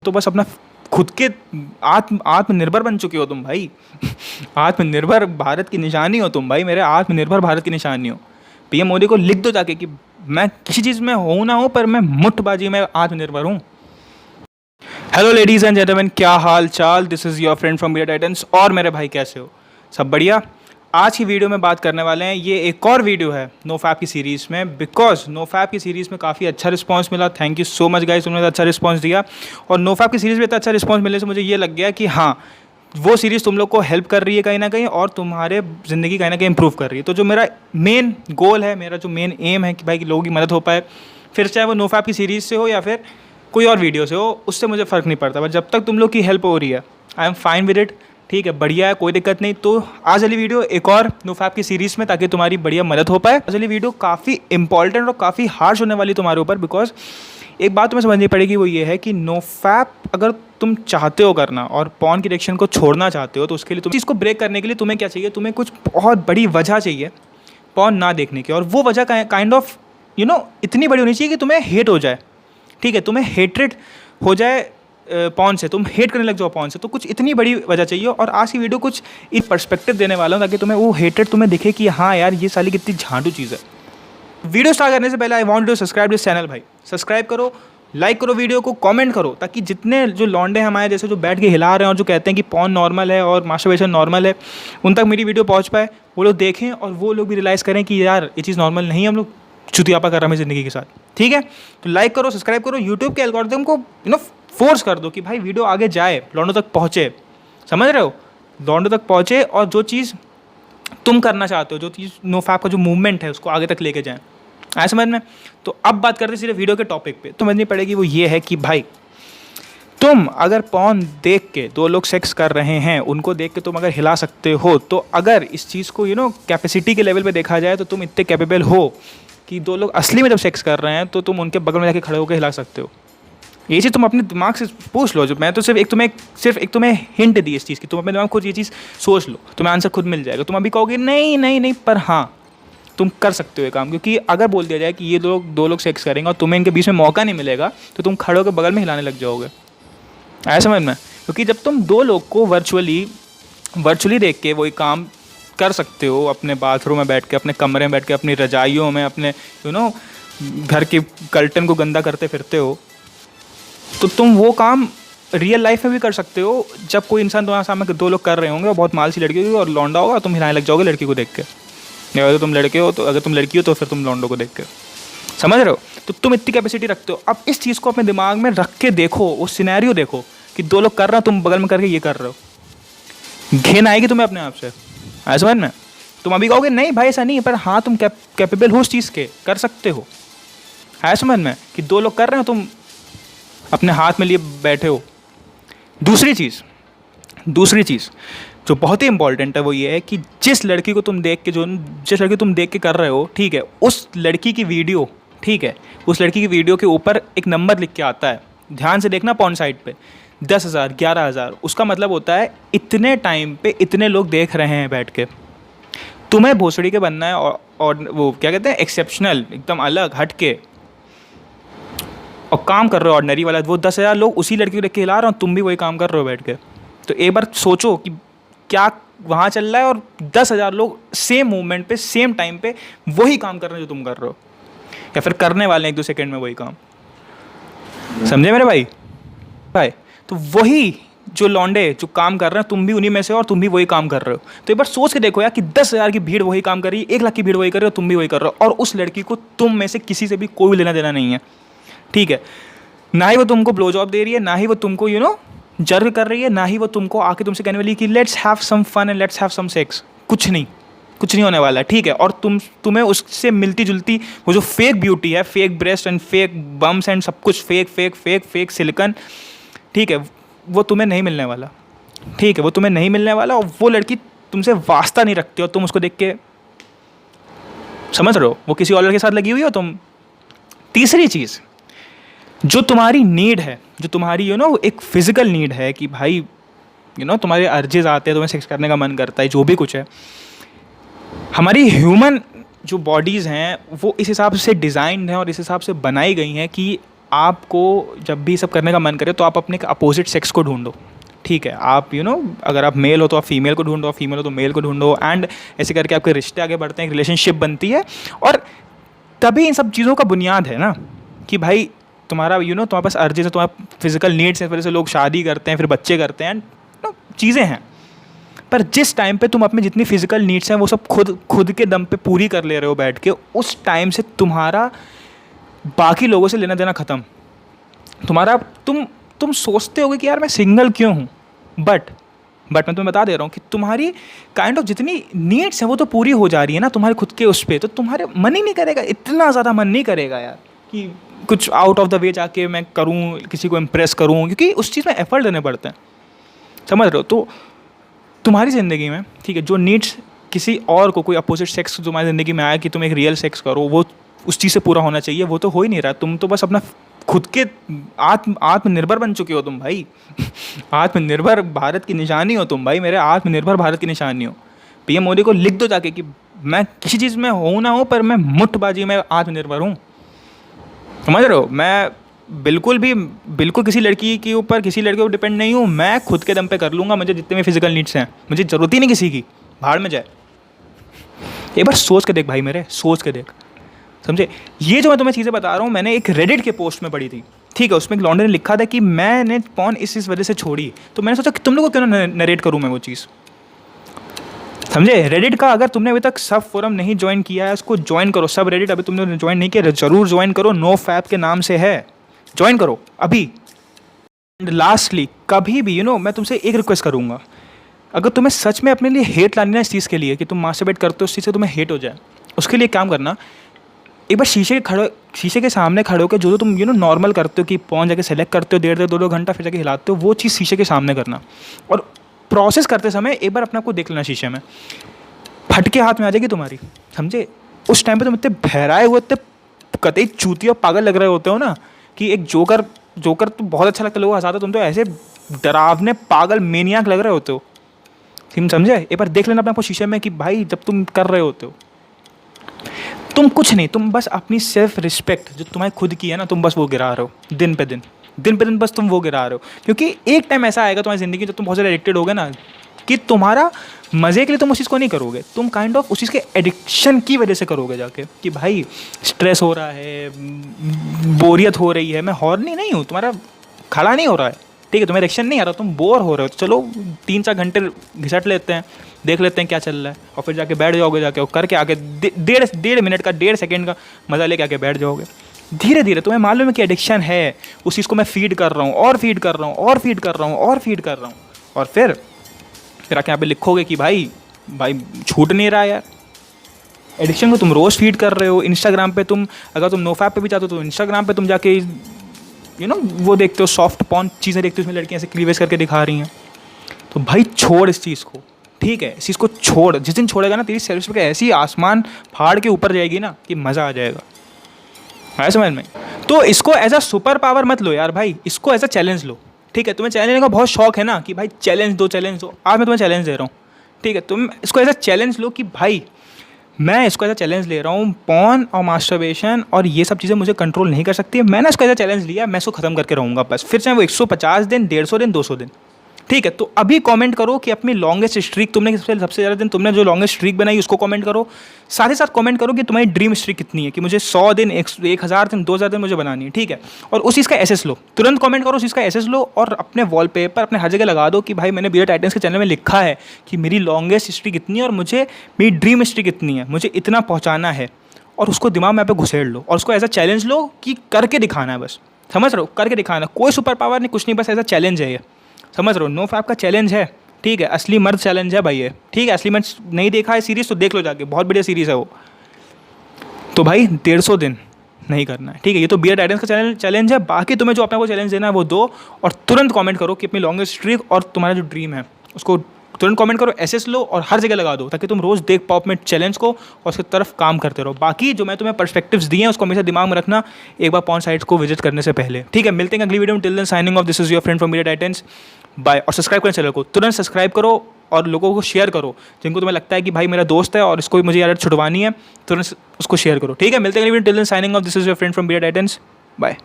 तो बस अपना खुद के आत्मनिर्भर बन चुके हो तुम भाई। आत्मनिर्भर भारत की निशानी हो तुम भाई, मेरे आत्मनिर्भर भारत की निशानी हो। पीएम मोदी को लिख दो जाके कि मैं किसी चीज़ में हूँ ना हूँ, पर मैं मुठ्ठबाजी में आत्मनिर्भर हूँ। हेलो लेडीज़ एंड जेंटलमैन, क्या हाल चाल। This is your friend from media titans. और मेरे भाई कैसे हो? सब बढ़िया। आज की वीडियो में बात करने वाले हैं, ये एक और वीडियो है नोफैप की सीरीज़ में, बिकॉज नोफैप की सीरीज़ में काफ़ी अच्छा रिस्पांस मिला। Thank you so much guys, तुमने अच्छा रिस्पांस दिया। और नोफैप की सीरीज़ में इतना अच्छा रिस्पांस मिलने से मुझे ये लग गया कि हाँ, वो सीरीज़ तुम लोग को हेल्प कर रही है कहीं ना कहीं, और तुम्हारे ज़िंदगी कहीं ना कहीं इंप्रूव कर रही है। तो जो मेरा मेन गोल है, मेरा जो मेन एम है कि भाई लोगों की मदद हो पाए, फिर चाहे वो नोफैप की सीरीज़ से हो या फिर कोई और वीडियो से हो, उससे मुझे फ़र्क नहीं पड़ता। बट जब तक तुम लोग की हेल्प हो रही है, I am fine with it. ठीक है, बढ़िया है, कोई दिक्कत नहीं। तो आज वाली वीडियो एक और नोफैप की सीरीज़ में, ताकि तुम्हारी बढ़िया मदद हो पाए। आज वाली वीडियो काफ़ी इंपॉर्टेंट और काफ़ी हार्श होने वाली तुम्हारे ऊपर, बिकॉज एक बात तुम्हें समझनी पड़ेगी, वो ये है कि नोफैप अगर तुम चाहते हो करना और पॉर्न की एडिक्शन को छोड़ना चाहते हो, तो उसके लिए तुम इसको ब्रेक करने के लिए तुम्हें क्या चाहिए? तुम्हें कुछ बहुत बड़ी वजह चाहिए पॉर्न ना देखने की। और वो वजह काइंड ऑफ इतनी बड़ी होनी चाहिए कि तुम्हें हेट हो जाए। ठीक है, तुम्हें हेट्रेड हो जाए पॉर्न से, तुम हेट करने लग जाओ पॉर्न से। तो कुछ इतनी बड़ी वजह चाहिए। और आज की वीडियो कुछ एक पर्सपेक्टिव देने वाला हूँ, ताकि तुम्हें वो हेट्रेड तुम्हें दिखे कि हाँ यार, ये साली कितनी झांटू चीज़ है। वीडियो स्टार्ट करने से पहले I want to subscribe this channel भाई। सब्सक्राइब करो, लाइक करो वीडियो को, कमेंट करो, ताकि जितने जो लौंडे हमारे जैसे जो बैठ के हिला रहे हैं और जो कहते हैं कि पॉर्न नॉर्मल है और मास्टरबेशन नॉर्मल है, उन तक मेरी वीडियो पहुँच पाए। वो लोग देखें और वो लोग भी रियलाइज़ करें कि यार ये चीज़ नॉर्मल नहीं है, हम लोग चुतियापा कर रहे हैं ज़िंदगी के साथ। ठीक है, तो लाइक करो, सब्सक्राइब करो। यूट्यूब के एल्गोरिथम को फोर्स कर दो कि भाई वीडियो आगे जाए, लॉन्डो तक पहुँचे। समझ रहे हो? लॉन्डो तक पहुँचे और जो चीज़ तुम करना चाहते हो, जो चीज़ नोफैप का जो मूवमेंट है, उसको आगे तक लेके जाएँ। आया समझ में? तो अब बात करते हैं सिर्फ वीडियो के टॉपिक पे। तो समझनी पड़ेगी वो ये है कि भाई तुम अगर पॉर्न देख के दो लोग सेक्स कर रहे हैं, उनको देख के तुम अगर हिला सकते हो, तो अगर इस चीज़ को कैपेसिटी के लेवल पे देखा जाए, तो तुम इतने कैपेबल हो कि दो लोग असली में जब सेक्स कर रहे हैं तो तुम उनके बगल में जाके खड़े होकर हिला सकते हो। ये चीज़ तुम अपने दिमाग से पूछ लो। जो मैं तो सिर्फ एक तुम्हें हिंट दी इस चीज़ की, तुम अपने दिमाग खुद ये चीज़ सोच लो, तुम्हें आंसर खुद मिल जाएगा। तुम अभी कहोगे नहीं नहीं नहीं, पर हाँ तुम कर सकते हो ये काम। क्योंकि अगर बोल दिया जाए कि ये दो लोग सेक्स करेंगे और तुम्हें इनके बीच में मौका नहीं मिलेगा, तो तुम खड़े होकर बगल में हिलाने लग जाओगे। आया समझ में? क्योंकि जब तुम दो लोग को वर्चुअली देख के वही काम कर सकते हो, अपने बाथरूम में बैठ के, अपने कमरे में बैठ के, अपनी रजाइयों में, अपने घर के कर्टन को गंदा करते फिरते हो, तो तुम वो काम रियल लाइफ में भी कर सकते हो। जब कोई इंसान तुम्हारे सामने दो लोग कर रहे होंगे और बहुत माल सी लड़की होगी और लौंडा होगा, तुम हिलाने लग जाओगे लड़की को देख के। अगर तुम लड़के हो तो, अगर तुम लड़की हो तो फिर तुम लौंडो को देख के। समझ रहे हो? तो तुम इतनी कैपेसिटी रखते हो। अब इस चीज़ को अपने दिमाग में रख के देखो, वो सिनेरियो देखो कि दो लोग कर रहे हो, तुम बगल में करके ये कर रहे हो। घिन आएगी तुम्हें अपने आप से। आया समझ में? तुम अभी कहोगे नहीं भाई ऐसा नहीं है, पर हाँ तुम कैपेबल हो उस चीज़ के, कर सकते हो। आया समझ में? कि दो लोग कर रहे हो, तुम अपने हाथ में लिए बैठे हो। दूसरी चीज़ जो बहुत ही इंपॉर्टेंट है, वो ये है कि जिस लड़की को तुम देख के कर रहे हो, ठीक है, उस लड़की की वीडियो, ठीक है, उस लड़की की वीडियो के ऊपर एक नंबर लिख के आता है। ध्यान से देखना पॉर्न साइट पे, 10,000, 11,000। उसका मतलब होता है इतने टाइम पे इतने लोग देख रहे हैं बैठ के। तुम्हें भोसड़ी के बनना है और वो क्या कहते हैं, एक्सेप्शनल, एकदम अलग हट के, और काम कर रहे हो ऑर्डिनरी वाला। वो 10,000 लोग उसी लड़की को देख के हिला रहे हो, तुम भी वही काम कर रहे हो बैठ के। तो एक बार सोचो कि क्या वहाँ चल रहा है, और 10,000 लोग सेम मूवमेंट पे, सेम टाइम पे वही काम कर रहे हैं जो तुम कर रहे हो, या फिर करने वाले हैं 1-2 सेकेंड में वही काम। समझे मेरे भाई? तो वही जो लौंडे जो काम कर रहे हैं, तुम भी उन्हीं में से हो और तुम भी वही काम कर रहे हो। तो एक बार सोच के देखो यार कि 10,000 की भीड़ वही काम कर रही है, 1 लाख की भीड़ वही कर रही है, तुम भी वही कर रहे हो, और उस लड़की को तुम में से किसी से भी कोई लेना देना नहीं है। ठीक है, ना ही वो तुमको ब्लो जॉब दे रही है, ना ही वो तुमको जर्ग कर रही है, ना ही वो तुमको आके तुमसे कहने वाली कि let's have some fun and let's have some sex. कुछ नहीं होने वाला है। ठीक है, और तुम्हें उससे मिलती जुलती वो जो फेक ब्यूटी है, fake breast and fake bums and सब कुछ फेक सिलिकन, ठीक है, वो तुम्हें नहीं मिलने वाला। ठीक है, वो तुम्हें नहीं मिलने वाला, और वो लड़की तुमसे वास्ता नहीं रखती, और तुम उसको देख के समझ रहे हो वो किसी और लड़के के साथ लगी हुई हो तुम। तीसरी चीज़ जो तुम्हारी नीड है, जो तुम्हारी एक फिजिकल नीड है कि भाई तुम्हारे अर्जेस आते हैं, तुम्हें सेक्स करने का मन करता है, जो भी कुछ है, हमारी ह्यूमन जो बॉडीज़ हैं वो इस हिसाब से डिज़ाइंड हैं और इस हिसाब से बनाई गई हैं कि आपको जब भी सब करने का मन करे तो आप अपने अपोजिट सेक्स को ढूंढो, ठीक है। आप अगर आप मेल हो तो आप फीमेल को ढूंढो, फीमेल हो तो मेल को ढूंढो, एंड ऐसे करके आपके रिश्ते आगे बढ़ते हैं, एक रिलेशनशिप बनती है। और तभी इन सब चीज़ों का बुनियाद है ना कि भाई तुम्हारा तुम्हारे पास अर्जी है, तुम्हारा फिजिकल नीड्स है, इस वजह से लोग शादी करते हैं, फिर बच्चे करते हैं, चीज़ें हैं। पर जिस टाइम पे तुम अपने जितनी फिजिकल नीड्स हैं वो सब खुद के दम पे पूरी कर ले रहे हो बैठ के, उस टाइम से तुम्हारा बाकी लोगों से लेना देना ख़त्म। तुम्हारा तुम सोचते होगे कि यार मैं सिंगल क्यों हूँ, बट मैं तुम्हें बता दे रहा हूँ कि तुम्हारी काइंड ऑफ जितनी नीड्स हैं वो तो पूरी हो जा रही है ना तुम्हारे खुद के उस पर, तो तुम्हारे मन ही नहीं करेगा, इतना ज़्यादा मन नहीं करेगा यार कि कुछ आउट ऑफ द वे जाके मैं करूँ, किसी को इम्प्रेस करूँ, क्योंकि उस चीज़ में एफर्ट देने पड़ते हैं, समझ रहे हो। तो तुम्हारी ज़िंदगी में, ठीक है, जो नीड्स किसी और को, कोई अपोजिट सेक्स तुम्हारी ज़िंदगी में आया कि तुम एक रियल सेक्स करो, वो उस चीज़ से पूरा होना चाहिए, वो तो हो ही नहीं रहा। तुम तो बस अपना खुद के आत्मनिर्भर बन चुके हो तुम भाई। आत्मनिर्भर भारत की निशानी हो तुम भाई, मेरे आत्मनिर्भर भारत की निशानी हो। पीएम मोदी को लिख दो जाके कि मैं किसी चीज़ में हूँ ना हूँ, पर मैं मुठ्ठबाजी में आत्मनिर्भर हूँ, समझ रहे हो। मैं बिल्कुल किसी लड़की के ऊपर, किसी लड़के को डिपेंड नहीं हूँ। मैं खुद के दम पे कर लूँगा, मुझे जितने भी फिजिकल नीड्स हैं, मुझे ज़रूरत ही नहीं किसी की, भाड़ में जाए। एक बार सोच के देख भाई मेरे, सोच के देख, समझे। ये जो मैं तुम्हें चीज़ें बता रहा हूँ, मैंने एक रेडिट के पोस्ट में पढ़ी थी, ठीक है। उसमें एक लॉन्डे ने लिखा था कि मैंने पॉर्न इस वजह से छोड़ी, तो मैंने सोचा कि तुम लोगों को क्यों ना नरेट करूँ मैं वो चीज़, समझे। रेडिट का अगर तुमने अभी तक सब फोरम नहीं ज्वाइन किया है, उसको ज्वाइन करो। सब रेडिट अभी तुमने ज्वाइन नहीं किया, ज़रूर ज्वाइन करो, नो फैप के नाम से है, ज्वाइन करो अभी। एंड लास्टली, कभी भी मैं तुमसे एक रिक्वेस्ट करूँगा, अगर तुम्हें सच में अपने लिए हेट लानी है इस चीज़ के लिए कि तुम मास्टरबेट करते हो, उस चीज़ से तुम्हें हेट हो जाए, उसके लिए काम करना, एक बार शीशे के सामने खड़े होकर जो तुम नॉर्मल करते हो कि पहुँच जाके सेलेक्ट करते हो, देर 2-2 घंटा फिर जाके हिलाते हो, वो चीज़ शीशे के सामने करना। और प्रोसेस करते समय एक बार अपने आप को देख लेना शीशे में, फटके हाथ में आ जाएगी तुम्हारी, समझे। उस टाइम पे तुम इतने बहराए हुए, इतने कतई चूतिया पागल लग रहे होते हो ना कि एक जोकर तो बहुत अच्छा लगता है, लोग हंसाते, तुम तो ऐसे डरावने पागल मेनियाक लग रहे होते हो, समझे। एक बार देख लेना अपने आपको शीशे में कि भाई जब तुम कर रहे होते हो, तुम कुछ नहीं, तुम बस अपनी सेल्फ रिस्पेक्ट जो तुम्हारी खुद की है ना, तुम बस वो गिरा रहे हो दिन पे दिन बस तुम वो गिरा रहे हो। क्योंकि एक टाइम ऐसा आएगा तुम्हारी ज़िंदगी जब तुम बहुत ज़्यादा एडिक्टेड होगे ना, कि तुम्हारा मज़े के लिए तुम उस चीज़ को नहीं करोगे, तुम काइंड ऑफ उस चीज़ के एडिक्शन की वजह से करोगे जाके कि भाई स्ट्रेस हो रहा है, बोरियत हो रही है, मैं हॉर्नी नहीं हूँ, तुम्हारा खड़ा नहीं हो रहा है, ठीक है, तुम्हें एडिक्शन नहीं आ रहा, तुम बोर हो रहे हो, तो चलो 3-4 घंटे घिसट लेते हैं, देख लेते हैं क्या चल रहा है, और फिर जाके बैठ जाओगे, जाके और करके आके 1.5 मिनट का 1.5 सेकेंड का मज़ा लेके आके बैठ जाओगे। धीरे धीरे तुम्हें मालूम है कि एडिक्शन है, उस चीज़ को मैं फीड कर रहा हूँ और फीड कर रहा हूँ और फीड कर रहा हूँ और फीड कर रहा हूँ, और फिर आके यहाँ पे लिखोगे कि भाई छूट नहीं रहा यार। एडिक्शन को तुम रोज़ फीड कर रहे हो। इंस्टाग्राम पे तुम, अगर तुम नोफैप पे भी जाते हो तो इंस्टाग्राम पे तुम जाके वो देखते हो, सॉफ्ट पॉर्न चीज़ें देखते हो, उसमें लड़कियाँ ऐसे क्लीवेज करके दिखा रही हैं। तो भाई छोड़ इस चीज़ को, ठीक है, इस चीज़ को छोड़। जिस दिन छोड़ेगा ना, तेरी सेल्फ रिस्पेक्ट ऐसी आसमान फाड़ के ऊपर जाएगी ना कि मज़ा आ जाएगा, है समझ में। तो इसको एज अ सुपर पावर मत लो यार भाई, इसको एज अ चैलेंज लो, ठीक है। तुम्हें चैलेंज का बहुत शौक है ना कि भाई चैलेंज दो, आज मैं तुम्हें चैलेंज दे रहा हूँ, ठीक है। तुम इसको एज अ चैलेंज लो कि भाई मैं इसको एज अ चैलेंज ले रहा हूँ, पॉर्न और मास्टरबेशन और ये सब चीज़ें मुझे कंट्रोल नहीं कर सकती है, मैंने इसको एज अ चैलेंज लिया, मैं इसको ख़त्म करके रहूँगा बस, फिर चाहे वो 150 दिन, 150 दिन, 200 दिन, ठीक है। तो अभी कमेंट करो कि अपनी लॉन्गेस्ट स्ट्रीक तुमने सबसे ज़्यादा दिन तुमने जो लॉन्गेस्ट स्ट्रीक बनाई उसको कमेंट करो। साथ ही साथ कमेंट करो कि तुम्हारी ड्रीम स्ट्रीक कितनी है, कि मुझे 100 दिन, 1000 दिन, 2000 दिन मुझे बनानी है, ठीक है। और उस चीज़ का एसेस लो, तुरंत कमेंट करो, उस चीज़ का एसेस लो और अपने वॉलपेपर, अपने हर जगह लगा दो कि भाई मैंने बियर टाइटन्स के चैनल में लिखा है कि मेरी लॉन्गेस्ट स्ट्रीक कितनी है और मुझे मेरी ड्रीम स्ट्रीक कितनी है, मुझे इतना पहुँचाना है। और उसको दिमाग में पे घुसेड़ लो और उसको एज अ चैलेंज लो कि करके दिखाना है, बस समझ रहे हो, करके दिखाना। कोई सुपर पावर नहीं, कुछ नहीं, बस एज अ चैलेंज है ये, समझ रहे हो। नो फैप का चैलेंज है, ठीक है, असली मर्द चैलेंज है भाई ये, ठीक है। असली मर्द नहीं देखा है सीरीज़ तो देख लो जाके, बहुत बढ़िया सीरीज़ है वो। तो भाई 150 दिन नहीं करना है, ठीक है। ये तो बियर टाइटन्स का चैलेंज है। बाकी तुम्हें जो अपने को चैलेंज देना है वो दो, और तुरंत कमेंट करो कि अपनी लॉन्गेस्ट स्ट्रीक और तुम्हारा जो ड्रीम है उसको तुरंत कमेंट करो, एसेस लो और हर जगह लगा दो, ताकि तुम रोज़ देख पाओ अपने चैलेंज को और उसकी तरफ काम करते रहो। बाकी जो मैं तुम्हें पर्सपेक्टिव्स दिए हैं उसको हमेशा दिमाग में रखना एक बार पॉर्न साइट्स को विजिट करने से पहले, ठीक है। मिलते हैं अगली वीडियो में, till then signing off, this is your friend from Bear Titans, bye. और सब्सक्राइब करें चैनल को, तुरंत सब्सक्राइब करो और लोगों को शेयर करो, जिनको तुम्हें लगता है कि भाई मेरा दोस्त है और इसको मुझे यार छुड़वानी है, तुरंत उसको शेयर करो, ठीक है। मिलते हैं अगली video, till then signing off, this is your friend from Bear Titans, bye.